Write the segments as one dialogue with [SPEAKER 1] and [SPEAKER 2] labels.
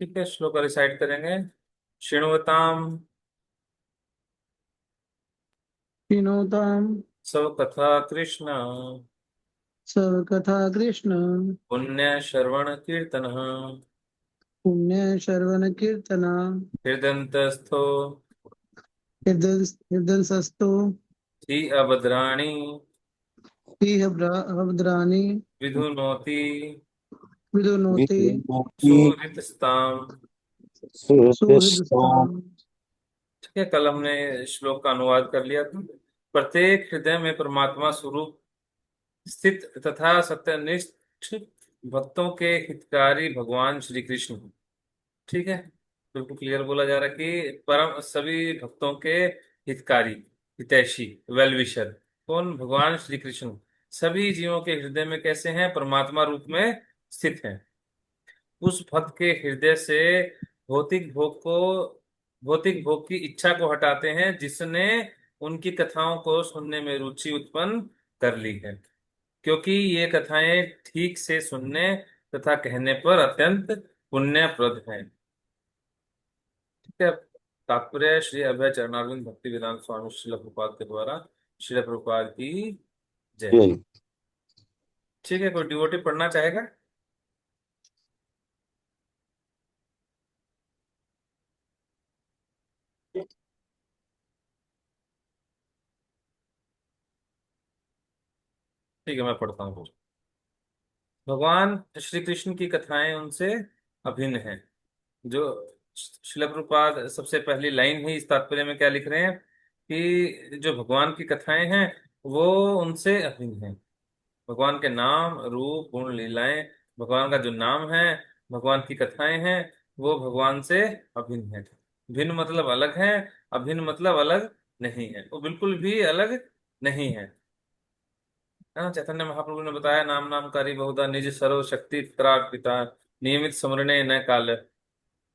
[SPEAKER 1] ठीक है, श्लोक रिसाइट करेंगे। शृण्वताम
[SPEAKER 2] विनोदां
[SPEAKER 1] सब कथा कृष्ण
[SPEAKER 2] सर्वकथा कृष्ण
[SPEAKER 1] पुण्य श्रवण कीर्तन
[SPEAKER 2] पुण्य श्रवण कीर्तना
[SPEAKER 1] हृदयंतस्थो
[SPEAKER 2] हृदयसस्तो
[SPEAKER 1] हि अभद्राणि
[SPEAKER 2] इह भद्राणि
[SPEAKER 1] विधुनोति
[SPEAKER 2] विदुनोति
[SPEAKER 3] विद्युन्नोति
[SPEAKER 1] सुहृतस्ताम।
[SPEAKER 3] सुहृदस्ताम्।
[SPEAKER 2] सुहृदस्ताम्।
[SPEAKER 1] ठीक है, कल हमने श्लोक का अनुवाद कर लिया था। प्रत्येक हृदय में परमात्मा स्वरूप स्थित तथा सत्यनिष्ठ भक्तों के हितकारी भगवान श्री कृष्ण। ठीक है, बिल्कुल क्लियर बोला जा रहा है कि परम सभी भक्तों के हितकारी, हितैषी, वेलविशर कौन? भगवान श्री कृष्ण सभी जीवों के हृदय में कैसे हैं? परमात्मा रूप में स्थित हैं। उस भक्त के हृदय से भौतिक भोग को भौतिक भोग की इच्छा को हटाते हैं जिसने उनकी कथाओं को सुनने में रुचि उत्पन्न कर ली है, क्योंकि ये कथाएं ठीक से सुनने तथा कहने पर अत्यंत पुण्यप्रद हैं। ठीक है, तात्पर्य श्री अभय चरणारविंद भक्ति वेदांत स्वामी श्रील प्रभुपाद के द्वारा। श्रील प्रभुपाद की जय।
[SPEAKER 3] यही।
[SPEAKER 1] ठीक है, कोई डिवोटी पढ़ना चाहेगा? ठीक है, मैं पढ़ता हूँ। भगवान श्री कृष्ण की कथाएं उनसे अभिन्न हैं। जो श्रील प्रभुपाद सबसे पहली लाइन ही इस तात्पर्य में क्या लिख रहे हैं कि जो भगवान की कथाएं हैं वो उनसे अभिन्न हैं। भगवान के नाम, रूप, गुण, लीलाएं, भगवान का जो नाम है, भगवान की कथाएं हैं, वो भगवान से अभिन्न है। भिन्न मतलब अलग है, अभिन्न मतलब अलग नहीं है, वो बिल्कुल भी अलग नहीं है। हाँ, चैतन्य महाप्रभु ने बताया, नाम नामकारी बहुधा निज सर्व शक्ति त्राट पिता नियमित स्मरणे न काल।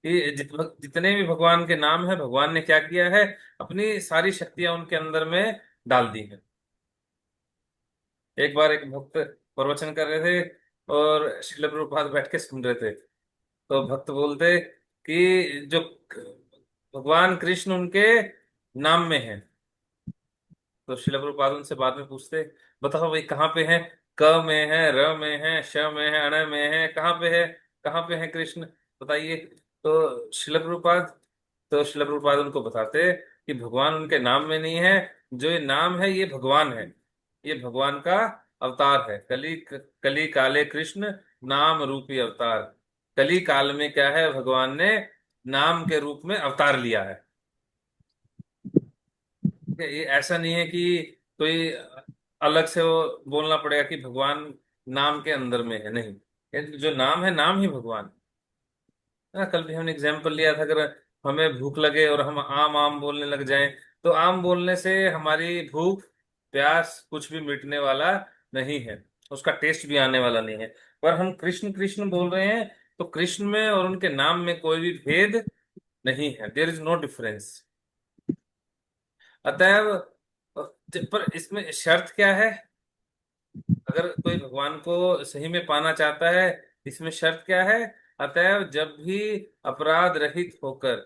[SPEAKER 1] ये जितने भी भगवान के नाम है, भगवान ने क्या किया है? अपनी सारी शक्तियां उनके अंदर में डाल दी है। एक बार एक भक्त प्रवचन कर रहे थे और श्रील प्रभुपाद बैठ के सुन रहे थे। तो भक्त बोलते कि जो भगवान कृष्ण उनके नाम में है। तो श्रील प्रभुपाद उनसे बाद में पूछते, बताओ भाई कहाँ पे है? क में है, र में है, श में है, अण में है, कहाँ पे है? कहाँ पे है कृष्ण? बताइए। तो श्रील प्रभुपाद उनको बताते कि भगवान उनके नाम में नहीं है। जो ये नाम है ये भगवान है, ये भगवान का अवतार है। कली कली काले कृष्ण नाम रूपी अवतार। कली काल में क्या है? भगवान ने नाम के रूप में अवतार लिया है। ठीक है, ये ऐसा नहीं है कि कोई अलग से वो बोलना पड़ेगा कि भगवान नाम के अंदर में है, नहीं। ये जो नाम है, नाम ही भगवान है ना। कल भी हमने एग्जाम्पल लिया था, अगर हमें भूख लगे और हम आम आम बोलने लग जाएं, तो आम बोलने से हमारी भूख प्यास कुछ भी मिटने वाला नहीं है, उसका टेस्ट भी आने वाला नहीं है। पर हम कृष्ण कृष्ण बोल रहे हैं, तो कृष्ण में और उनके नाम में कोई भी भेद नहीं है। There is no difference. अतएव पर इसमें शर्त क्या है? अगर कोई भगवान को सही में पाना चाहता है, इसमें शर्त क्या है? अतएव जब भी अपराध रहित होकर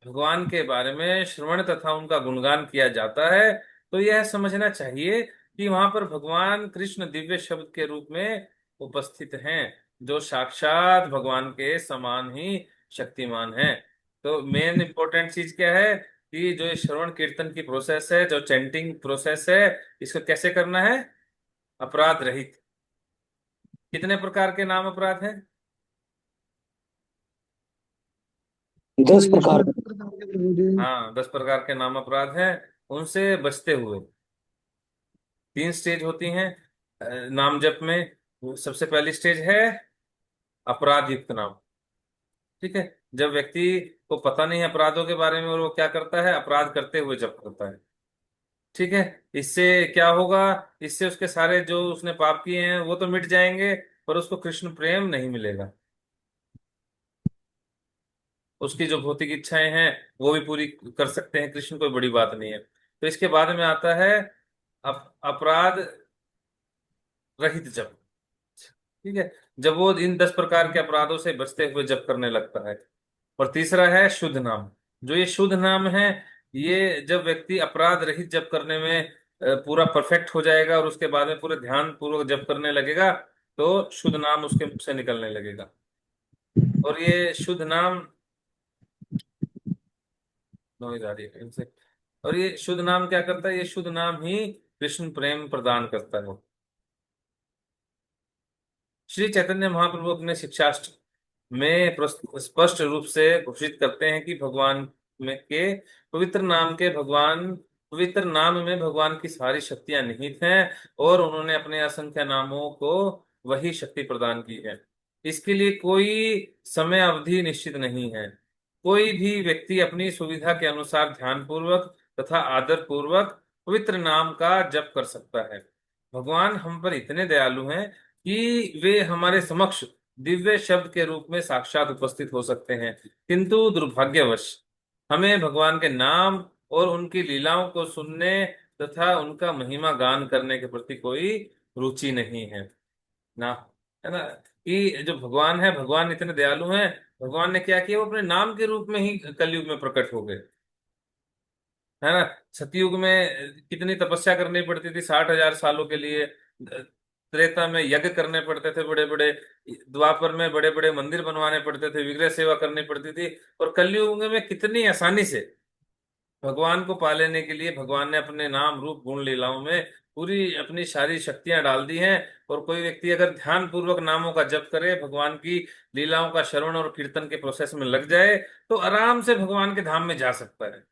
[SPEAKER 1] भगवान के बारे में श्रवण तथा उनका गुणगान किया जाता है, तो यह समझना चाहिए कि वहां पर भगवान कृष्ण दिव्य शब्द के रूप में उपस्थित हैं, जो साक्षात भगवान के समान ही शक्तिमान हैं। तो मेन इंपॉर्टेंट चीज क्या है कि जो ये श्रवण कीर्तन की प्रोसेस है, जो चैंटिंग प्रोसेस है, इसको कैसे करना है? अपराध रहित। कितने प्रकार के नाम अपराध हैं?
[SPEAKER 3] 10 प्रकार।
[SPEAKER 2] 10 प्रकार के प्रभु जी।
[SPEAKER 1] हाँ, 10 प्रकार के नाम अपराध हैं। उनसे बचते हुए 3 स्टेज होती हैं नाम जप में। वो सबसे पहली स्टेज है अपराध युक्त नाम। ठीक है, जब व्यक्ति को पता नहीं है अपराधों के बारे में और वो क्या करता है? अपराध करते हुए जप करता है। ठीक है, इससे क्या होगा? इससे उसके सारे जो उसने पाप किए हैं वो तो मिट जाएंगे, पर उसको कृष्ण प्रेम नहीं मिलेगा। उसकी जो भौतिक इच्छाएं हैं वो भी पूरी कर सकते हैं कृष्ण, कोई बड़ी बात नहीं है। तो इसके बाद में आता है अपराध रहित जप। ठीक है, जब वो इन 10 प्रकार के अपराधों से बचते हुए जप करने लगता है। और तीसरा है शुद्ध नाम। जो ये शुद्ध नाम है, ये जब व्यक्ति अपराध रहित जप करने में पूरा परफेक्ट हो जाएगा और उसके बाद में पूरे ध्यान पूर्वक जप करने लगेगा, तो शुद्ध नाम उसके मुख से निकलने लगेगा। और ये शुद्ध नाम, नोइज आ रही है इनसे। और ये शुद्ध नाम क्या करता है? ये शुद्ध नाम ही कृष्ण प्रेम प्रदान करता है। श्री चैतन्य महाप्रभु अपने शिक्षाष्टक में स्पष्ट रूप से घोषित करते हैं कि भगवान में के पवित्र नाम में भगवान की सारी शक्तियां निहित हैं, और उन्होंने अपने असंख्य नामों को वही शक्ति प्रदान की है। इसके लिए कोई समय अवधि निश्चित नहीं है। कोई भी व्यक्ति अपनी सुविधा के अनुसार ध्यान पूर्वक तथा आदर पूर्वक पवित्र नाम का जप कर सकता है। भगवान हम पर इतने दयालु हैं कि वे हमारे समक्ष दिव्य शब्द के रूप में साक्षात उपस्थित हो सकते हैं, किंतु दुर्भाग्यवश हमें भगवान के नाम और उनकी लीलाओं को सुनने तथा उनका महिमा गान करने के प्रति कोई रुचि नहीं है ना। है ना, कि जो भगवान है, भगवान इतने दयालु हैं, भगवान ने क्या किया, वो अपने नाम के रूप में ही कलयुग में प्रकट हो गए। है ना, सतयुग में कितनी तपस्या करनी पड़ती थी, 60,000 सालों के लिए। त्रेता में यज्ञ करने पड़ते थे बड़े बड़े, द्वापर में बड़े बड़े मंदिर बनवाने पड़ते थे, विग्रह सेवा करनी पड़ती थी। और कलयुग में कितनी आसानी से भगवान को पा लेने के लिए भगवान ने अपने नाम रूप गुण लीलाओं में पूरी अपनी सारी शक्तियां डाल दी हैं। और कोई व्यक्ति अगर ध्यान पूर्वक नामों का जप करे, भगवान की लीलाओं का श्रवण और कीर्तन के प्रोसेस में लग जाए, तो आराम से भगवान के धाम में जा सकता है।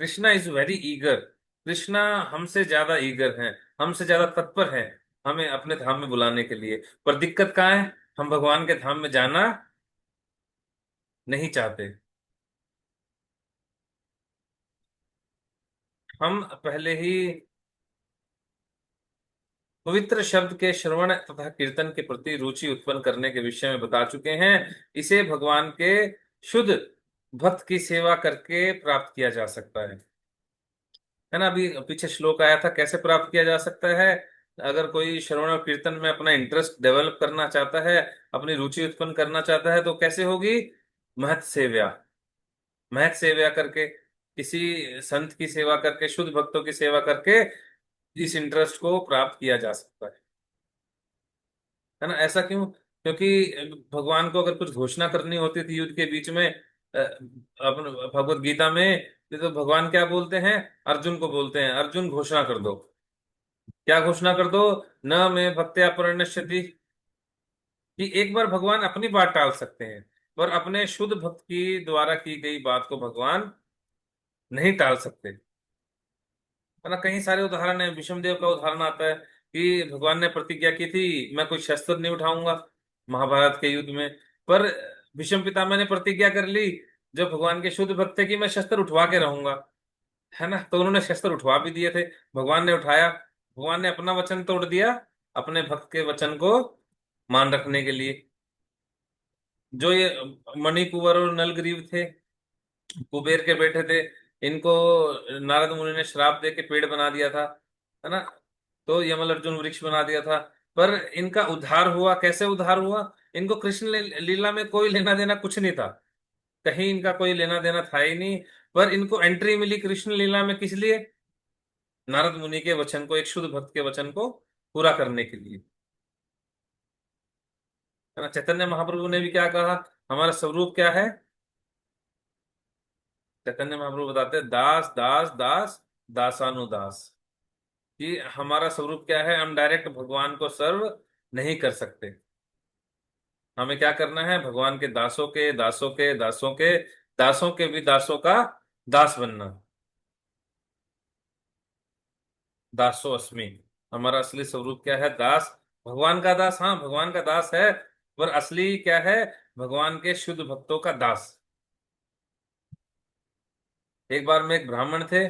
[SPEAKER 1] Krishna is very eager. Krishna हमसे ज्यादा ईगर हैं, हमसे ज्यादा तत्पर हैं हमें अपने धाम में बुलाने के लिए। पर दिक्कत कहाँ है? हम भगवान के धाम में जाना नहीं चाहते। हम पहले ही पवित्र शब्द के श्रवण तथा कीर्तन के प्रति रुचि उत्पन्न करने के विषय में बता चुके हैं। इसे भगवान के शुद्ध भक्त की सेवा करके प्राप्त किया जा सकता है ना। अभी पीछे श्लोक आया था, कैसे प्राप्त किया जा सकता है? अगर कोई श्रवण और कीर्तन में अपना इंटरेस्ट डेवलप करना चाहता है, अपनी रुचि उत्पन्न करना चाहता है, तो कैसे होगी? महत सेव्या। महत सेव्या करके, किसी संत की सेवा करके, शुद्ध भक्तों की सेवा करके इस इंटरेस्ट को प्राप्त किया जा सकता है ना। ऐसा क्यों? क्योंकि भगवान को अगर कुछ घोषणा करनी होती थी युद्ध के बीच में, अपन भगवत गीता में, तो भगवान क्या बोलते हैं? अर्जुन को बोलते हैं, अर्जुन घोषणा कर दो। क्या घोषणा कर दो? न मैं भक्त्या प्रणश्यति। कि एक बार भगवान अपनी बात टाल सकते हैं, पर अपने शुद्ध भक्त की द्वारा की गई बात को भगवान नहीं टाल सकते। है ना, कई सारे उदाहरण है। विष्णु देव का उदाहरण आता है कि भगवान ने प्रतिज्ञा की थी, मैं कोई शस्त्र नहीं उठाऊंगा महाभारत के युद्ध में। पर भीष्म पितामह ने प्रतिज्ञा कर ली, जो भगवान के शुद्ध भक्त थे, कि मैं शस्त्र उठवा के रहूंगा। है ना, तो उन्होंने शस्त्र उठवा भी दिए थे। भगवान ने उठाया, भगवान ने अपना वचन तोड़ दिया अपने भक्त के वचन को मान रखने के लिए। जो ये मणिकुंवर और नलग्रीव थे, कुबेर के बेटे थे, इनको नारद मुनि ने श्राप दे के पेड़ बना दिया था। है ना, तो यमल अर्जुन वृक्ष बना दिया था। पर इनका उद्धार हुआ, कैसे उद्धार हुआ? इनको कृष्ण लीला में कोई लेना देना कुछ नहीं था, कहीं इनका कोई लेना देना था ही नहीं। पर इनको एंट्री मिली कृष्ण लीला में, किस लिए? नारद मुनि के वचन को, एक शुद्ध भक्त के वचन को पूरा करने के लिए। है ना, चैतन्य महाप्रभु ने भी क्या कहा? हमारा स्वरूप क्या है? चैतन्य महाप्रभु बताते हैं, दास दास दास दासानुदास। कि हमारा स्वरूप क्या है? हम डायरेक्ट भगवान को सर्व नहीं कर सकते। हमें क्या करना है? भगवान के दासों के दासों के दासों के दासों के भी दासों का दास बनना। दासो अस्मि। हमारा असली स्वरूप क्या है? दास। भगवान का दास, हाँ भगवान का दास है, पर असली क्या है? भगवान के शुद्ध भक्तों का दास। एक बार में एक ब्राह्मण थे,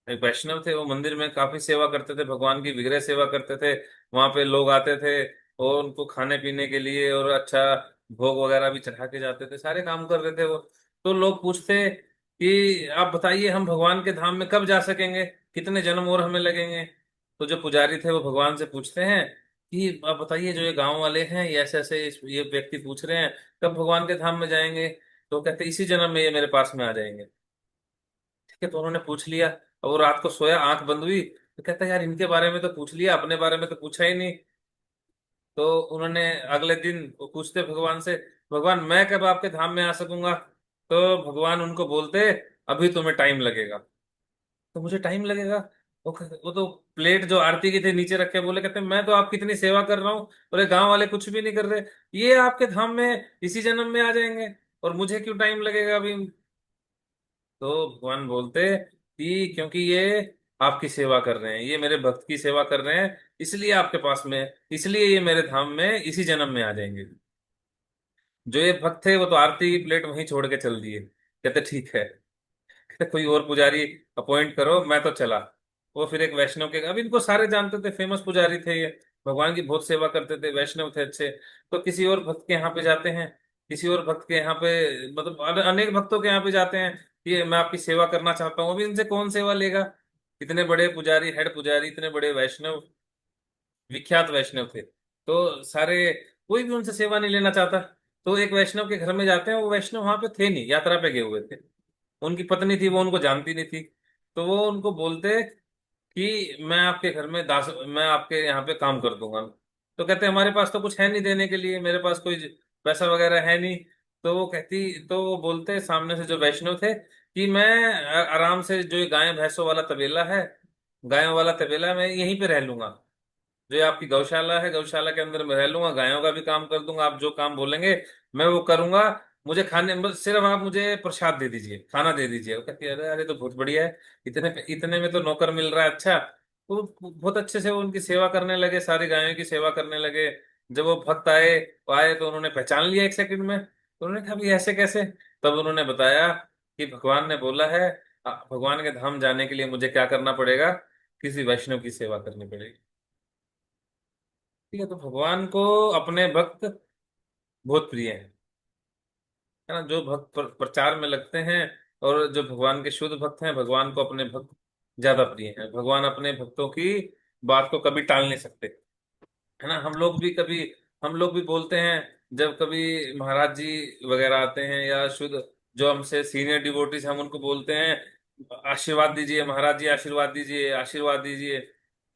[SPEAKER 1] एक वैष्णव थे, वो मंदिर में काफी सेवा करते थे, भगवान की विग्रह सेवा करते थे। वहां पे लोग आते थे और उनको खाने पीने के लिए और अच्छा भोग वगैरह भी चढ़ा के जाते थे, सारे काम कर रहे थे वो। तो लोग पूछते कि आप बताइए, हम भगवान के धाम में कब जा सकेंगे, कितने जन्म और हमें लगेंगे? तो जो पुजारी थे वो भगवान से पूछते हैं कि आप बताइए, जो ये गांव वाले हैं, ये ऐसे ऐसे ये व्यक्ति पूछ रहे हैं कब भगवान के धाम में जाएंगे। तो कहते इसी जन्म में ये मेरे पास में आ जाएंगे। ठीक है, तो उन्होंने पूछ लिया। और वो रात को सोया, आंख बंद हुई, तो कहता यार इनके बारे में तो पूछ लिया, अपने बारे में तो पूछा ही नहीं। तो उन्होंने अगले दिन वो पूछते भगवान से, भगवान मैं कब आपके धाम में आ सकूंगा। तो भगवान उनको बोलते, अभी तुम्हें टाइम लगेगा। तो मुझे टाइम लगेगा। वो तो प्लेट जो आरती की थी नीचे रख के बोले, कहते मैं तो आपकी इतनी सेवा कर रहा हूँ, बोले गांव वाले कुछ भी नहीं कर रहे, ये आपके धाम में इसी जन्म में आ जाएंगे, और मुझे क्यों टाइम लगेगा अभी। तो भगवान बोलते कि क्योंकि ये आपकी सेवा कर रहे हैं, ये मेरे भक्त की सेवा कर रहे हैं, इसलिए आपके पास में, इसलिए ये मेरे धाम में इसी जन्म में आ जाएंगे। जो ये भक्त थे वो तो आरती की प्लेट वहीं छोड़ के चल दिए। कहते ठीक है, कहते कोई और पुजारी अपॉइंट करो, मैं तो चला। वो फिर एक वैष्णव के, अब इनको सारे जानते थे, फेमस पुजारी थे ये, भगवान की बहुत सेवा करते थे, वैष्णव थे अच्छे। तो किसी और भक्त के यहाँ पे जाते हैं, किसी और भक्त के यहाँ पे, मतलब अनेक भक्तों के यहाँ पे जाते हैं, ये मैं आपकी सेवा करना चाहता हूँ। अभी इनसे कौन सेवा लेगा। इतने बड़े पुजारी, हेड पुजारी, इतने बड़े वैष्णव, विख्यात वैष्णव थे, तो सारे, कोई भी उनसे सेवा नहीं लेना चाहता। तो एक वैष्णव के घर में जाते हैं, वो वैष्णव वहां पे थे नहीं, यात्रा पे गए हुए थे। उनकी पत्नी थी, वो उनको जानती नहीं थी। तो वो उनको बोलते कि मैं आपके घर में दास, मैं आपके यहाँ पे काम कर दूंगा। तो कहते हमारे पास तो कुछ है नहीं देने के लिए, मेरे पास कोई पैसा वगैरह है नहीं। तो वो बोलते सामने से जो वैष्णव थे कि मैं आराम से, जो ये गाय भैंसों वाला तबेला है, गायों वाला तबेला, मैं यहीं पे रह लूंगा। जो ये आपकी गौशाला है, गौशाला के अंदर मैं रह लूंगा, गायों का भी काम कर दूंगा, आप जो काम बोलेंगे मैं वो करूंगा। मुझे खाने, बस सिर्फ आप मुझे प्रसाद दे दीजिए, खाना दे दीजिए। वो कहती है अरे अरे, तो बहुत बढ़िया है, इतने इतने में तो नौकर मिल रहा है, अच्छा। तो बहुत अच्छे से वो उनकी सेवा करने लगे, सारी गायों की सेवा करने लगे। जब वो भक्त आए, वो आए तो उन्होंने पहचान लिया एक सेकंड में। तो उन्होंने कहा भाई ऐसे कैसे। तब उन्होंने बताया कि भगवान ने बोला है, भगवान के धाम जाने के लिए मुझे क्या करना पड़ेगा, किसी वैष्णव की सेवा करनी पड़ेगी। ठीक है, तो भगवान को अपने भक्त बहुत प्रिय हैं, है ना। जो भक्त प्रचार में लगते हैं, और जो भगवान के शुद्ध भक्त हैं, भगवान को अपने भक्त ज्यादा प्रिय हैं। भगवान अपने भक्तों की बात को कभी टाल नहीं सकते, है ना। हम लोग भी बोलते हैं, जब कभी महाराज जी वगैरह आते हैं, या शुद्ध जो हमसे सीनियर डिवोटीज, हम उनको बोलते हैं आशीर्वाद दीजिए महाराज जी, आशीर्वाद दीजिए, आशीर्वाद दीजिए,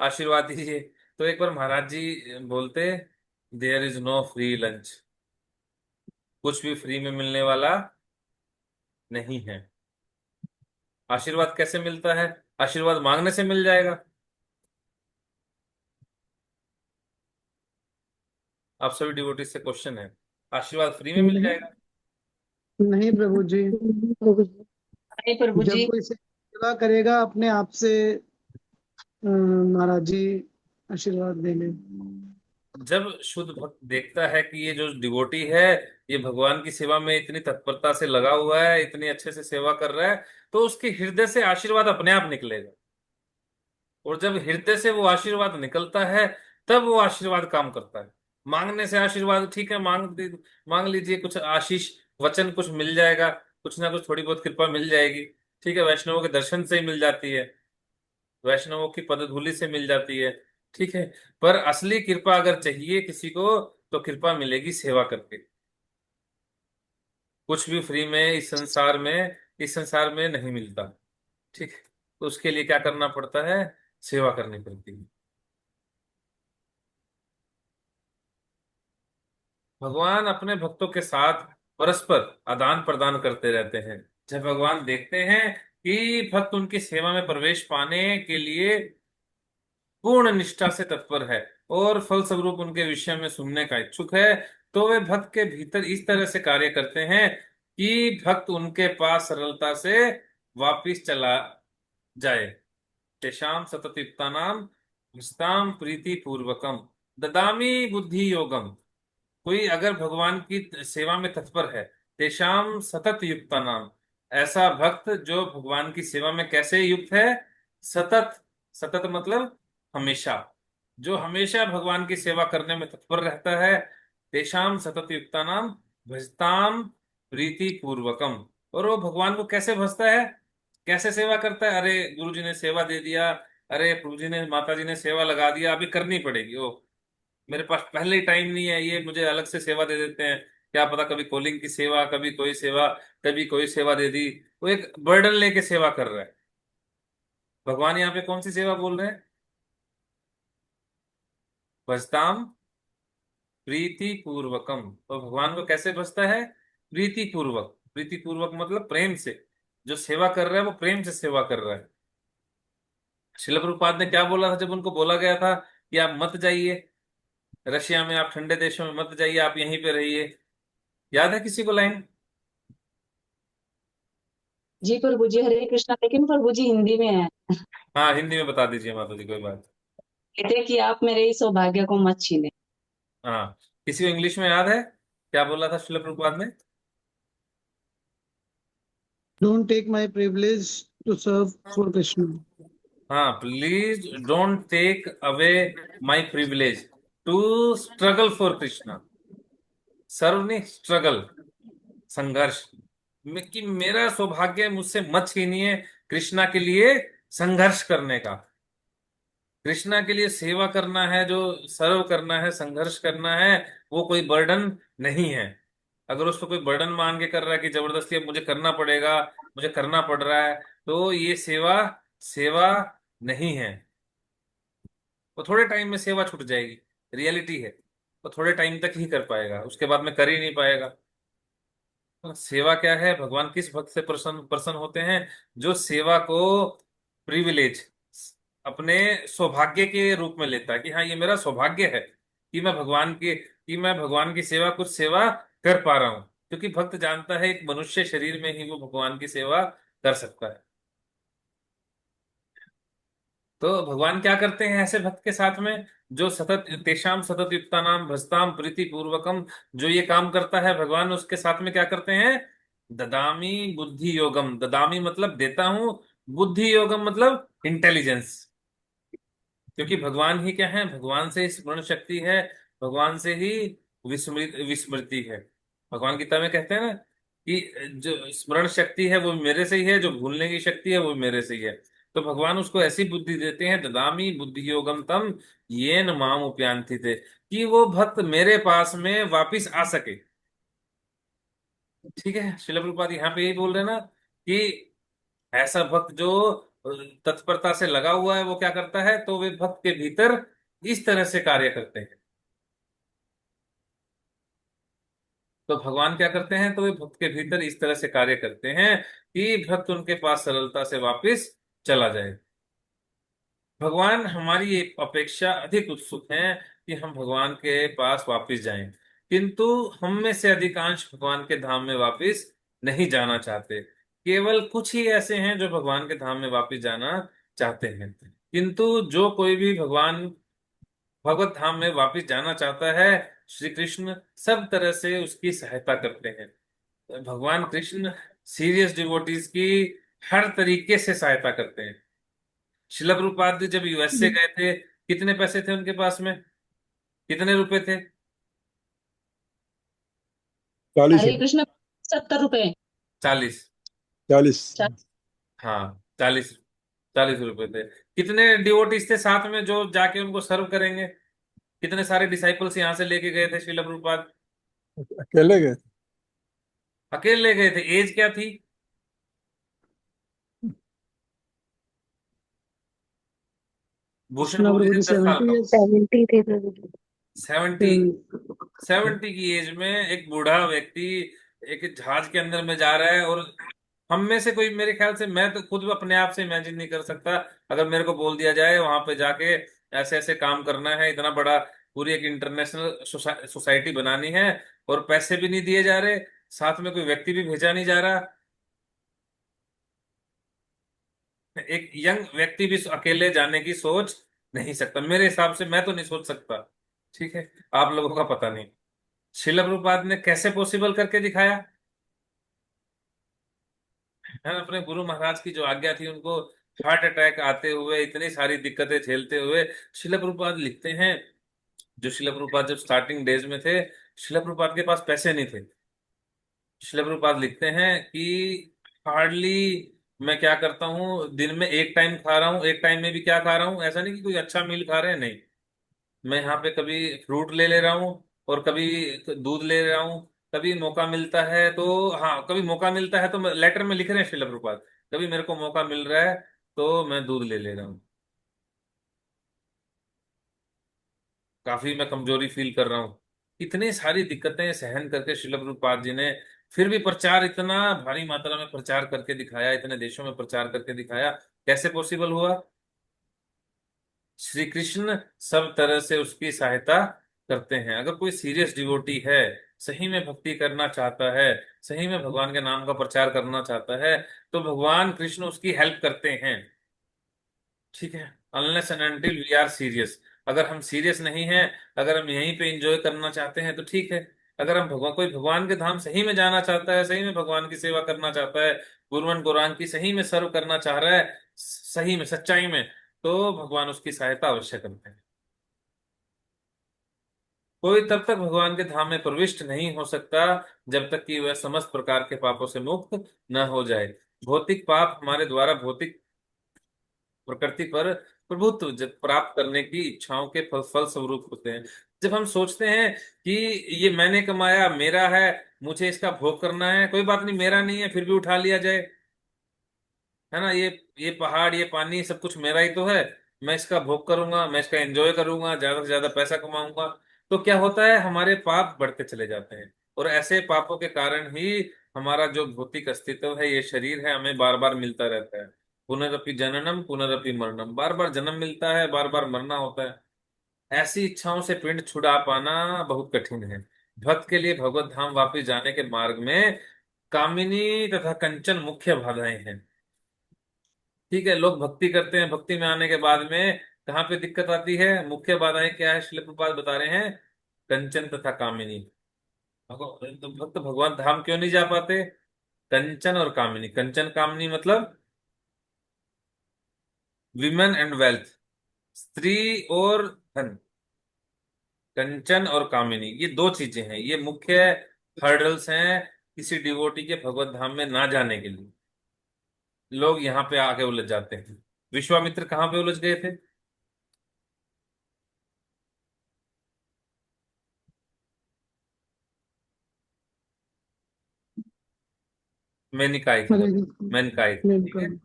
[SPEAKER 1] आशीर्वाद दीजिए। तो एक बार महाराज जी बोलते, there is no free lunch, कुछ भी फ्री में मिलने वाला नहीं है। आशीर्वाद कैसे मिलता है, आशीर्वाद मांगने से मिल जाएगा। आप सभी डिवोटीज से क्वेश्चन है, आशीर्वाद फ्री में मिल जाएगा।
[SPEAKER 2] नहीं प्रभु जी,
[SPEAKER 3] अरे प्रभु
[SPEAKER 2] जब
[SPEAKER 3] जी।
[SPEAKER 2] कोई सेवा करेगा अपने आप से महाराज जी आशीर्वाद देंगे।
[SPEAKER 1] जब शुद्ध भक्त देखता है कि ये जो डिवोटी है, ये भगवान की सेवा में इतनी तत्परता से लगा हुआ है, इतनी अच्छे से सेवा कर रहा है, तो उसके हृदय से आशीर्वाद अपने आप निकलेगा। और जब हृदय से वो आशीर्वाद निकलता है, तब वो आशीर्वाद काम करता है। मांगने से आशीर्वाद ठीक है, मांग लीजिए, कुछ आशीष वचन कुछ मिल जाएगा, कुछ ना कुछ थोड़ी बहुत कृपा मिल जाएगी। ठीक है, वैष्णवों के दर्शन से ही मिल जाती है, वैष्णवों की पदधूलि से मिल जाती है। ठीक है, पर असली कृपा अगर चाहिए किसी को, तो कृपा मिलेगी सेवा करके। कुछ भी फ्री में इस संसार में नहीं मिलता। ठीक है, तो उसके लिए क्या करना पड़ता है, सेवा करनी पड़ती है। भगवान अपने भक्तों के साथ परस्पर आदान प्रदान करते रहते हैं। जब भगवान देखते हैं कि भक्त उनकी सेवा में प्रवेश पाने के लिए पूर्ण निष्ठा से तत्पर है, और फलस्वरूप उनके विषय में सुनने का इच्छुक है, तो वे भक्त के भीतर इस तरह से कार्य करते हैं कि भक्त उनके पास सरलता से वापिस चला जाए। तेषाम सततयुक्तानाम भजताम प्रीति पूर्वकम ददामी बुद्धि योगम। कोई अगर भगवान की सेवा में तत्पर है, तेषाम सतत युक्ता नाम, ऐसा भक्त जो भगवान की सेवा में कैसे युक्त है, सतत, सतत मतलब हमेशा, जो हमेशा भगवान की सेवा करने में तत्पर रहता है, तेषाम सतत युक्ता नाम भजताम प्रीति पूर्वकम। और वो भगवान को कैसे भजता है, कैसे सेवा करता है, अरे गुरु जी ने सेवा दे दिया, अरे प्रभु जी ने, माता जी ने सेवा लगा दिया, अभी करनी पड़ेगी, ओ मेरे पास पहले ही टाइम नहीं है, ये मुझे अलग से सेवा दे देते हैं। क्या पता कभी कॉलिंग की सेवा, कभी कोई सेवा, कभी कोई सेवा दे दी। वो एक बर्डन लेके सेवा कर रहा है। भगवान यहाँ पे कौन सी सेवा बोल रहे हैं? भजताम प्रीति पूर्वकम। तो भगवान को कैसे भजता है? प्रीति पूर्वक। प्रीति पूर्वक मतलब प्रेम से। जो सेवा कर रहा है वो प्रेम से सेवा कर रहा है। शिल प्रभुपाद ने क्या बोला था जब उनको बोला गया था कि आप मत जाइए रशिया में, आप ठंडे देशों में मत जाइए, आप यहीं पे रहिए? याद है किसी को लाइन?
[SPEAKER 3] जी प्रभु जी, हरे कृष्णा। लेकिन प्रभु जी हिंदी में है।
[SPEAKER 1] हाँ, हिंदी में बता दीजिए माता जी, कोई बात।
[SPEAKER 3] कहते कि आप मेरे इस सौभाग्य को मत छीने।
[SPEAKER 1] हाँ, किसी को इंग्लिश में याद है क्या बोला था शिल प्रभुपाद ने?
[SPEAKER 2] Don't take my privilege to serve for Krishna.
[SPEAKER 1] हाँ, please don't take away my privilege to struggle for Krishna. Serve नहीं, स्ट्रगल, संघर्ष। कि मेरा सौभाग्य मुझसे मत छीनिए कृष्णा के लिए संघर्ष करने का। कृष्णा के लिए सेवा करना है, जो सर्व करना है, संघर्ष करना है, वो कोई बर्डन नहीं है। अगर उसको कोई बर्डन मान के कर रहा है कि जबरदस्ती अब मुझे करना पड़ेगा, मुझे करना पड़ रहा है, तो ये सेवा सेवा नहीं है। वो थोड़े टाइम में सेवा छूट जाएगी, रियलिटी है। वो थोड़े टाइम तक ही कर पाएगा, उसके बाद में कर ही नहीं पाएगा। तो सेवा क्या है? भगवान किस भक्त से प्रसन्न प्रसन्न होते हैं? जो सेवा को प्रिविलेज, अपने सौभाग्य के रूप में लेता है कि हाँ, ये मेरा सौभाग्य है कि मैं भगवान की सेवा, कुछ सेवा कर पा रहा हूं। क्योंकि भक्त जानता है एक मनुष्य शरीर में ही वो भगवान की सेवा कर सकता है। तो भगवान क्या करते हैं ऐसे भक्त के साथ में? जो सतत तेषाम सतत युक्ता नाम भजताम प्रीति पूर्वकम, जो ये काम करता है भगवान उसके साथ में क्या करते हैं? ददामी बुद्धि योगम। ददामी मतलब देता हूं, बुद्धि योगम मतलब इंटेलिजेंस। क्योंकि भगवान ही क्या है? भगवान से ही स्मरण शक्ति है, भगवान से ही विस्मृति है। भगवान गीता में कहते हैं ना कि जो स्मरण शक्ति है वो मेरे से ही है, जो भूलने की शक्ति है वो मेरे से ही है। तो भगवान उसको ऐसी बुद्धि देते हैं, ददामी बुद्धि योगम तम येन माम उपयांति थे, कि वो भक्त मेरे पास में वापिस आ सके। ठीक है, श्रील प्रभुपाद यहाँ पे यही बोल रहे हैं ना कि ऐसा भक्त जो तत्परता से लगा हुआ है वो क्या करता है? तो वे भक्त के भीतर इस तरह से कार्य करते हैं। तो भगवान क्या करते हैं? तो वे भक्त के भीतर इस तरह से कार्य करते हैं कि भक्त उनके पास सरलता से वापस चला जाए। भगवान हमारी एक अपेक्षा अधिक उत्सुक हैं कि हम भगवान के पास वापस जाएं, किंतु हम में से अधिकांश भगवान के धाम में वापस नहीं जाना चाहते। केवल कुछ ही ऐसे हैं जो भगवान के धाम में वापस जाना चाहते हैं। किंतु जो कोई भी भगवत धाम में वापस जाना चाहता है, श्री कृष्ण सब तरह से उसकी सहायता करते हैं। भगवान कृष्ण सीरियस डिवोटीज की हर तरीके से सहायता करते हैं। शिला प्रभुपाद जी जब यूएस से गए थे, कितने पैसे थे उनके पास में? कितने रुपए थे?
[SPEAKER 4] 40
[SPEAKER 3] हरे
[SPEAKER 4] रुपये।
[SPEAKER 3] कृष्ण। 70 रुपए।
[SPEAKER 1] 40।
[SPEAKER 4] 40।
[SPEAKER 1] हाँ, 40। 40 रुपए थे। कितने डिवोटीज थे साथ में जो जाके उनको सर्व करेंगे? कितने सारे डिसाइपल्स यहाँ से लेके गए थे शिला प्रभुपाद?
[SPEAKER 4] अकेले गए थे।
[SPEAKER 1] अकेले गए थे। एज क्या थी? भूषण
[SPEAKER 2] कृष्णा
[SPEAKER 1] प्रभु जी
[SPEAKER 2] प्रभु
[SPEAKER 1] थे
[SPEAKER 2] जी
[SPEAKER 1] 10 साल
[SPEAKER 2] 70
[SPEAKER 1] का।
[SPEAKER 2] years
[SPEAKER 3] 70 थे प्रभु जी।
[SPEAKER 1] 70। 70 की एज में एक बूढ़ा व्यक्ति एक जहाज के अंदर में जा रहा है, और हम में से कोई, मेरे ख्याल से मैं तो खुद अपने आप से इमेजिन नहीं कर सकता अगर मेरे को बोल दिया जाए वहां पे जाके ऐसे ऐसे काम करना है, इतना बड़ा पूरी एक इंटरनेशनल सोसाइटी बनानी है, और पैसे भी नहीं दिए जा रहे, साथ में कोई व्यक्ति भी भेजा नहीं जा रहा। एक यंग व्यक्ति भी अकेले जाने की सोच नहीं सकता, मेरे हिसाब से मैं तो नहीं सोच सकता। ठीक है, आप लोगों का पता नहीं। शिला प्रभुपाद ने कैसे पॉसिबल करके दिखाया है? अपने गुरु महाराज की जो आज्ञा थी, उनको हार्ट अटैक आते हुए, इतनी सारी दिक्कतें झेलते हुए, शिला प्रभुपाद लिखते हैं, जो शिला प्रभुपाद जब स्टार्टिंग डेज में थे, शिला प्रभुपाद के पास पैसे नहीं थे। शिला प्रभुपाद लिखते हैं कि हार्डली मैं क्या करता हूँ, दिन में एक टाइम खा रहा हूँ, एक टाइम में भी क्या खा रहा हूँ, ऐसा नहीं कि कोई अच्छा मील खा रहे हैं, नहीं। मैं यहाँ पे कभी फ्रूट ले रहा हूँ, और कभी दूध ले रहा हूँ। कभी मौका मिलता है तो, हाँ कभी मौका मिलता है तो लेटर में लिख रहे हैं श्रील प्रभुपाद, कभी मेरे को मौका मिल रहा है तो मैं दूध ले रहा हूँ। काफी मैं कमजोरी फील कर रहा हूँ। इतनी सारी दिक्कतें सहन करके श्रील प्रभुपाद जी ने फिर भी प्रचार, इतना भारी मात्रा में प्रचार करके दिखाया, इतने देशों में प्रचार करके दिखाया। कैसे पॉसिबल हुआ? श्री कृष्ण सब तरह से उसकी सहायता करते हैं। अगर कोई सीरियस डिवोटी है, सही में भक्ति करना चाहता है, सही में भगवान के नाम का प्रचार करना चाहता है, तो भगवान कृष्ण उसकी हेल्प करते हैं। ठीक है, unless and until we are serious. अगर हम सीरियस नहीं हैं, अगर हम यहीं पे एंजॉय करना चाहते हैं तो ठीक है। अगर हम भगवान, कोई भगवान के धाम सही में जाना चाहता है, सही में भगवान की सेवा करना चाहता है, गुरुवन गौरांग की सही में सर्व करना चाह रहा है, सही में सच्चाई में, तो भगवान उसकी सहायता अवश्य करते हैं। कोई तब तक भगवान के धाम में प्रविष्ट नहीं हो सकता जब तक कि वह समस्त प्रकार के पापों से मुक्त न हो जाए। भौतिक पाप हमारे द्वारा भौतिक प्रकृति पर प्रभुत्व प्राप्त करने की इच्छाओं के फल स्वरूप होते हैं। जब हम सोचते हैं कि ये मैंने कमाया, मेरा है, मुझे इसका भोग करना है, कोई बात नहीं मेरा नहीं है फिर भी उठा लिया जाए, है ना, ये पहाड़, ये पानी, सब कुछ मेरा ही तो है, मैं इसका भोग करूंगा, मैं इसका एंजॉय करूंगा, ज्यादा से ज्यादा पैसा कमाऊंगा, तो क्या होता है, हमारे पाप बढ़ते चले जाते हैं। और ऐसे पापों के कारण ही हमारा जो भौतिक अस्तित्व है, ये शरीर है, हमें बार बार मिलता रहता है। पुनरपि जननम पुनरपि मरणम, बार बार जन्म मिलता है, बार बार मरना होता है। ऐसी इच्छाओं से पिंड छुड़ा पाना बहुत कठिन है। भक्त के लिए भगवत धाम वापिस जाने के मार्ग में कामिनी तथा कंचन मुख्य बाधाएं हैं। ठीक है, लोग भक्ति करते हैं, भक्ति में आने के बाद में कहाँ पे दिक्कत आती है, मुख्य बाधाएं क्या है, श्रील प्रभुपाद बता रहे हैं, कंचन तथा कामिनी। तो भक्त भगवान धाम क्यों नहीं जा पाते? कंचन और कामिनी। कंचन कामिनी मतलब विमेन एंड वेल्थ, स्त्री और धन। कंचन और कामिनी, ये दो चीजें हैं, ये मुख्य हर्डल्स हैं किसी डिवोटी के भगवत धाम में ना जाने के लिए। लोग यहाँ पे आके उलझ जाते हैं। विश्वामित्र कहाँ पे उलझ गए थे? मेनिकाई थी,
[SPEAKER 2] हरे कृष्ण।
[SPEAKER 1] मेनकाई थी, ठीक है।
[SPEAKER 2] वेलकम।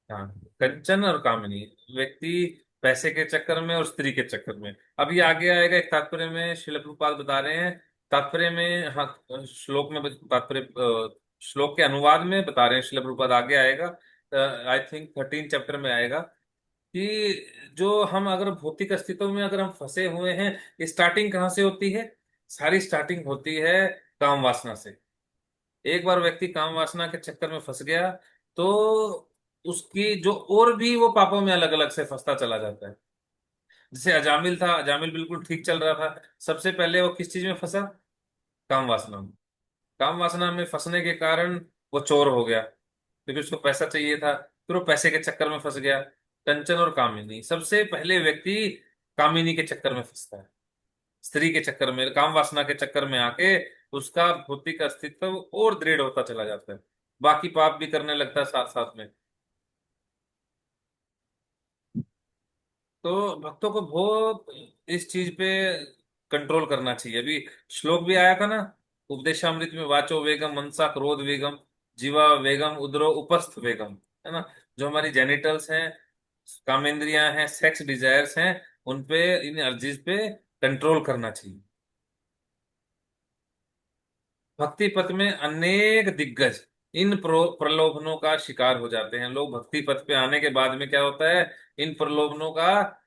[SPEAKER 1] हाँ, कंचन और कामिनी, व्यक्ति पैसे के चक्कर में और स्त्री के चक्कर में। अब ये आगे आएगा एक तात्पर्य में, श्रील प्रभुपाद बता रहे हैं तात्पर्य में, हाँ श्लोक में तात्पर्य, श्लोक के अनुवाद में बता रहे हैं श्रील प्रभुपाद, आगे आएगा आई थिंक 13 चैप्टर में आएगा कि जो हम अगर भौतिक अस्तित्व में अगर हम फंसे हुए हैं, ये स्टार्टिंग कहाँ से होती है? सारी स्टार्टिंग होती है काम वासना से। एक बार व्यक्ति काम वासना के चक्कर में फंस गया तो उसकी जो और भी वो पापों में अलग अलग से फंसता चला जाता है। जैसे अजामिल था, अजामिल बिल्कुल ठीक चल रहा था, सबसे पहले वो किस चीज में फंसा? काम वासना में। काम वासना में फंसने के कारण वो चोर हो गया, क्योंकि उसको पैसा चाहिए था, फिर वो पैसे के चक्कर में फंस गया। कंचन और कामिनी, सबसे पहले व्यक्ति कामिनी के चक्कर में फंसता है, स्त्री के चक्कर में, काम वासना के चक्कर में आके उसका भौतिक अस्तित्व और दृढ़ होता चला जाता है, बाकी पाप भी करने लगता है साथ साथ में। तो भक्तों को बहुत इस चीज पे कंट्रोल करना चाहिए। अभी श्लोक भी आया था ना, उपदेशामृत में, वाचो वेगम मनसा क्रोध वेगम जीवा वेगम उदरो उपस्थ वेगम, है ना। जो हमारी जेनिटल्स हैं, कामेंद्रियां हैं, सेक्स डिजायर्स हैं, उन पे, इन अर्जीज पे कंट्रोल करना चाहिए। भक्ति पथ में अनेक दिग्गज इन प्रलोभनों का शिकार हो जाते हैं। लोग भक्ति पथ पे आने के बाद में क्या होता है, इन प्रलोभनों का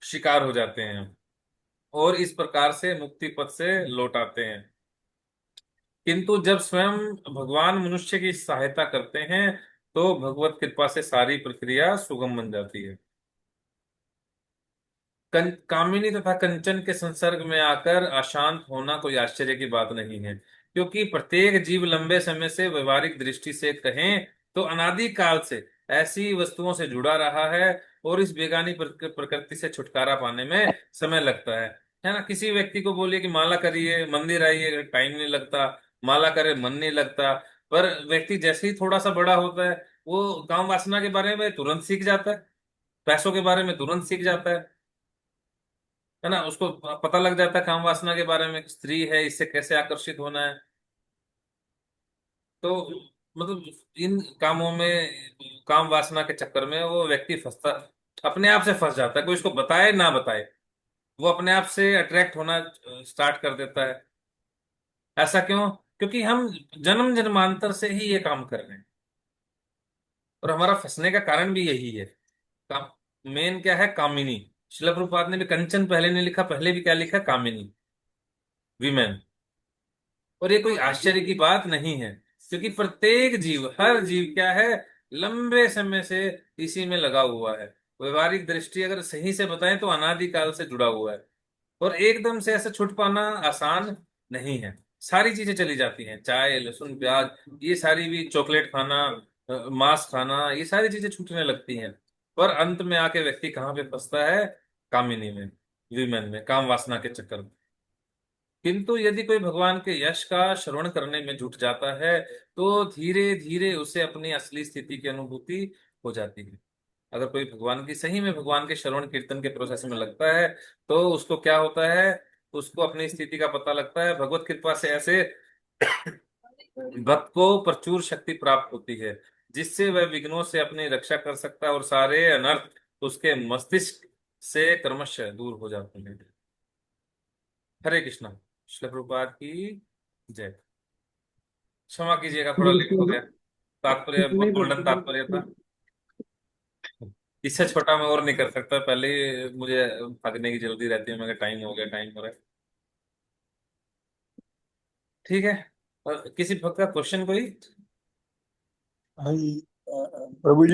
[SPEAKER 1] शिकार हो जाते हैं और इस प्रकार से मुक्ति पथ से लौट आते हैं। किंतु जब स्वयं भगवान मनुष्य की सहायता करते हैं तो भगवत कृपा से सारी प्रक्रिया सुगम बन जाती है। कामिनी तथा कंचन के संसर्ग में आकर अशांत होना कोई आश्चर्य की बात नहीं है, क्योंकि प्रत्येक जीव लंबे समय से व्यवहारिक दृष्टि से कहें तो अनादि काल से ऐसी वस्तुओं से जुड़ा रहा है, और इस बेगानी प्रकृति से छुटकारा पाने में समय लगता है ना। किसी व्यक्ति को बोलिए कि माला करिए, मंदिर आइए, टाइम नहीं लगता, माला करे मन नहीं लगता। पर व्यक्ति जैसे ही थोड़ा सा बड़ा होता है, वो काम वासना के बारे में तुरंत सीख जाता है, पैसों के बारे में तुरंत सीख जाता है। है ना, उसको पता लग जाता है काम वासना के बारे में, स्त्री है इससे कैसे आकर्षित होना है। तो मतलब इन कामों में, काम वासना के चक्कर में वो व्यक्ति फंसता, अपने आप से फंस जाता है, कोई उसको बताए ना बताए, वो अपने आप से अट्रैक्ट होना स्टार्ट कर देता है। ऐसा क्यों? क्योंकि हम जन्म जन्मांतर से ही ये काम कर रहे हैं, और हमारा फंसने का कारण भी यही है। काम मेन क्या है? कामिनी। शिला प्रभुपाद ने भी कंचन पहले नहीं लिखा, पहले भी क्या लिखा? कामिनी, विमेन। और ये कोई आश्चर्य की बात नहीं है, क्योंकि प्रत्येक जीव, हर जीव क्या है, लंबे समय से इसी में लगा हुआ है। व्यवहारिक दृष्टि अगर सही से बताएं तो अनादिकाल से जुड़ा हुआ है, और एकदम से ऐसे छूट पाना आसान नहीं है। सारी चीजें चली जाती हैं, चाय, लहसुन, प्याज, ये सारी भी, चॉकलेट खाना, मांस खाना, ये सारी चीजें छूटने लगती हैं। पर अंत में आके व्यक्ति कहाँ पे फंसता है? कामिनी में, विमेन में, काम वासना के चक्कर में। किंतु यदि कोई भगवान के यश का श्रवण करने में जुट जाता है, तो धीरे धीरे उसे अपनी असली स्थिति की अनुभूति हो जाती है। अगर कोई भगवान की, सही में भगवान के श्रवण कीर्तन के प्रोसेस में लगता है, तो उसको क्या होता है? उसको अपनी स्थिति का पता लगता है। भगवत कृपा से ऐसे भक्त को प्रचुर शक्ति प्राप्त होती है, जिससे वह विघ्नों से अपनी रक्षा कर सकता है, और सारे अनर्थ उसके मस्तिष्क से क्रमशः दूर हो जाते हैं। हरे कृष्णा। श्री प्रभुपाद की जय। क्षमा कीजिएगा, थोड़ा लेट हो
[SPEAKER 2] बिल्कुल।
[SPEAKER 1] गया। तात्पर्य बहुत
[SPEAKER 2] नहीं
[SPEAKER 1] गोल्डन तात्पर्य था। इससे छोटा मैं और नहीं कर सकता, पहले ही मुझे भागने की जल्दी रहती है, मगर टाइम हो गया, टाइम हो रहा है। ठीक है। और किसी भक्त का क्वेश्चन कोई?
[SPEAKER 4] हाँ, प्रभु जी